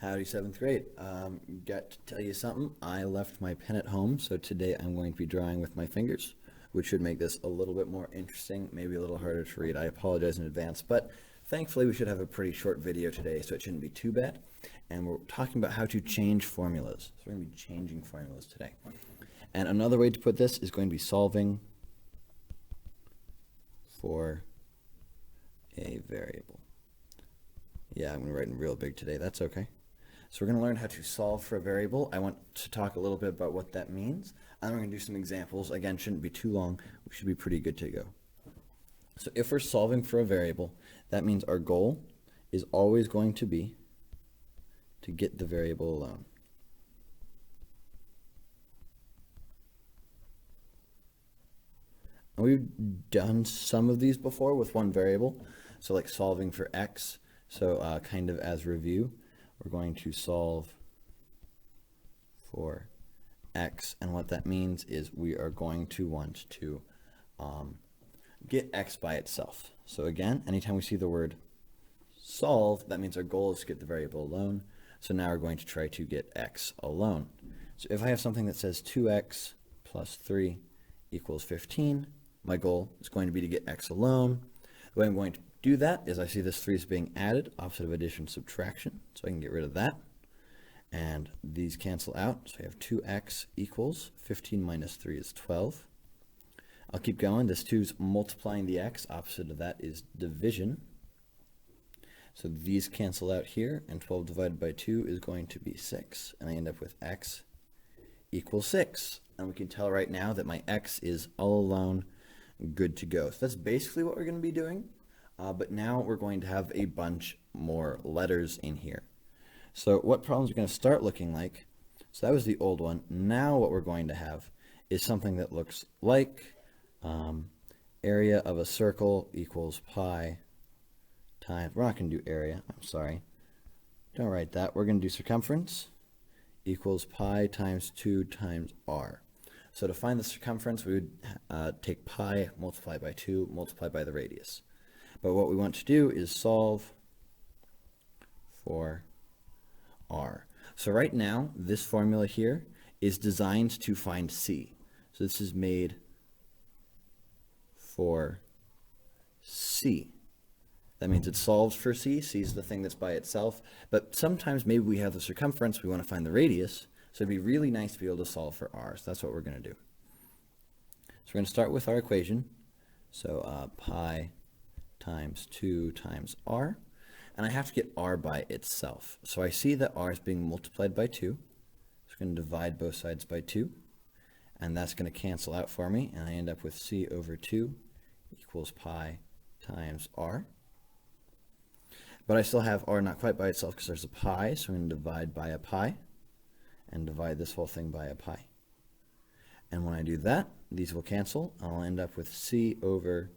Howdy, seventh grade. Got to tell you something. I left my pen at home, so today I'm going to be drawing with my fingers, which should make this a little bit more interesting, maybe a little harder to read. I apologize in advance, but thankfully we should have a pretty short video today, so it shouldn't be too bad. And we're talking about how to change formulas. So we're going to be changing formulas today. And another way to put this is going to be solving for a variable. Yeah, I'm going to write in real big today. That's okay. So we're going to learn how to solve for a variable. I want to talk a little bit about what that means. And we're going to do some examples. Again, shouldn't be too long. We should be pretty good to go. So if we're solving for a variable, that means our goal is always going to be to get the variable alone. And we've done some of these before with one variable. So like solving for x. So kind of as review, we're going to solve for x, and what that means is we are going to want to get x by itself. So again, anytime we see the word solve, that means our goal is to get the variable alone. So now we're going to try to get x alone. So if I have something that says 2x plus 3 equals 15, my goal is going to be to get x alone. The way I'm going to do that is I see this 3 is being added, opposite of addition, subtraction, so I can get rid of that. And these cancel out, so I have 2x equals 15 minus 3 is 12. I'll keep going. This 2 is multiplying the x, opposite of that is division. So these cancel out here, and 12 divided by 2 is going to be 6, and I end up with x equals 6. And we can tell right now that my x is all alone, good to go. So that's basically what we're going to be doing. But now we're going to have a bunch more letters in here. So what problems are going to start looking like? So that was the old one. Now what we're going to have is something that looks like area of a circle equals pi times, we're not going to do area, I'm sorry. Don't write that. We're going to do circumference equals pi times 2 times r. So to find the circumference, we would take pi, multiply by 2, multiply by the radius. But what we want to do is solve for r. So right now, this formula here is designed to find c. So this is made for c. That means it solves for c. C is the thing that's by itself. But sometimes maybe we have the circumference, we want to find the radius. So it'd be really nice to be able to solve for r. So that's what we're going to do. So we're going to start with our equation. So pi times 2 times r, and I have to get r by itself. So I see that r is being multiplied by 2. So I'm going to divide both sides by 2, and that's going to cancel out for me, and I end up with c over 2 equals pi times r. But I still have r not quite by itself because there's a pi, so I'm going to divide by a pi, and divide this whole thing by a pi. And when I do that, these will cancel. I'll end up with c over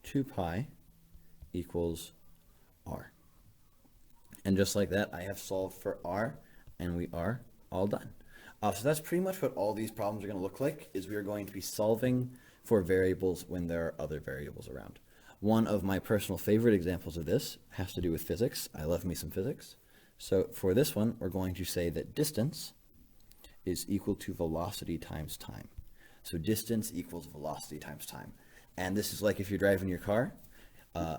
2 pi equals r. And just like that, I have solved for r, and we are all done. So that's pretty much what all these problems are going to look like, is we are going to be solving for variables when there are other variables around. One of my personal favorite examples of this has to do with physics. I love me some physics. So for this one, we're going to say that distance is equal to velocity times time. So distance equals velocity times time. And this is like if you're driving your car,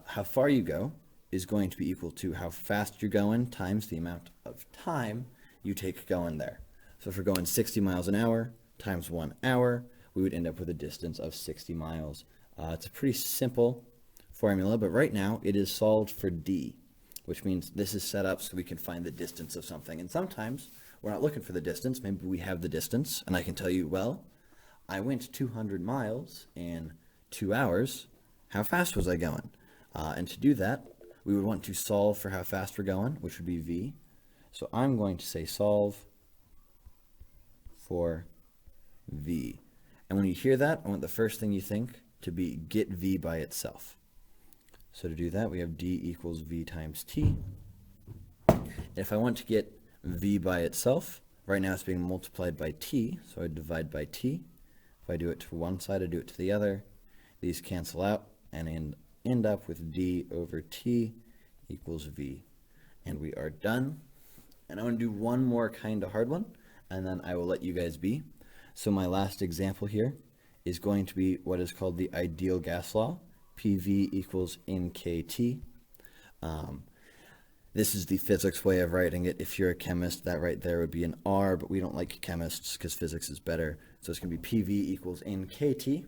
how far you go is going to be equal to how fast you're going times the amount of time you take going there. So if we're going 60 miles an hour times 1 hour, we would end up with a distance of 60 miles. It's a pretty simple formula, but right now it is solved for d, which means this is set up so we can find the distance of something. And sometimes we're not looking for the distance. Maybe we have the distance, and I can tell you, well, I went 200 miles in 2 hours. How fast was I going? And to do that, we would want to solve for how fast we're going, which would be v. So I'm going to say solve for v. And when you hear that, I want the first thing you think to be get v by itself. So to do that, we have d equals v times t. If I want to get v by itself, right now it's being multiplied by t, so I divide by t. If I do it to one side, I do it to the other. These cancel out, and end up with d over t equals v. And we are done. And I want to do one more kind of hard one, and then I will let you guys be. So my last example here is going to be what is called the ideal gas law, PV equals nKT. This is the physics way of writing it. If you're a chemist, that right there would be an R, but we don't like chemists because physics is better. So it's going to be PV equals nKT.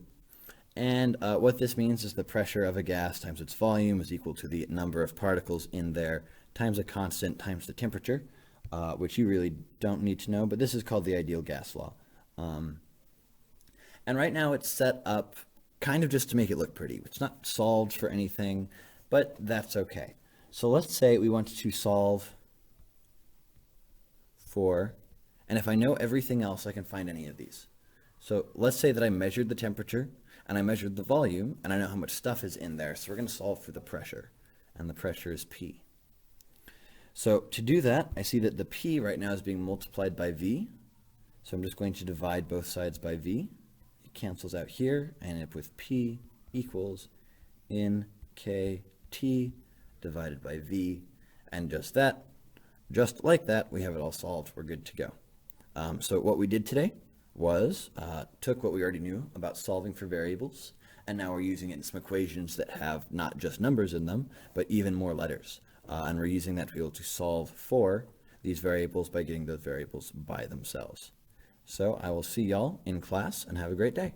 And what this means is the pressure of a gas times its volume is equal to the number of particles in there times a constant times the temperature, which you really don't need to know, but this is called the ideal gas law. And right now it's set up kind of just to make it look pretty. It's not solved for anything, but that's okay. So let's say we want to solve for, and if I know everything else, I can find any of these. So let's say that I measured the temperature and I measured the volume and I know how much stuff is in there. So we're going to solve for the pressure, and the pressure is P. So to do that, I see that the P right now is being multiplied by V. So I'm just going to divide both sides by V. It cancels out here. I end up with P equals nKT divided by V. And just like that, we have it all solved. We're good to go. So what we did today was took what we already knew about solving for variables, and now we're using it in some equations that have not just numbers in them, but even more letters. And we're using that to be able to solve for these variables by getting those variables by themselves. So I will see y'all in class, and have a great day.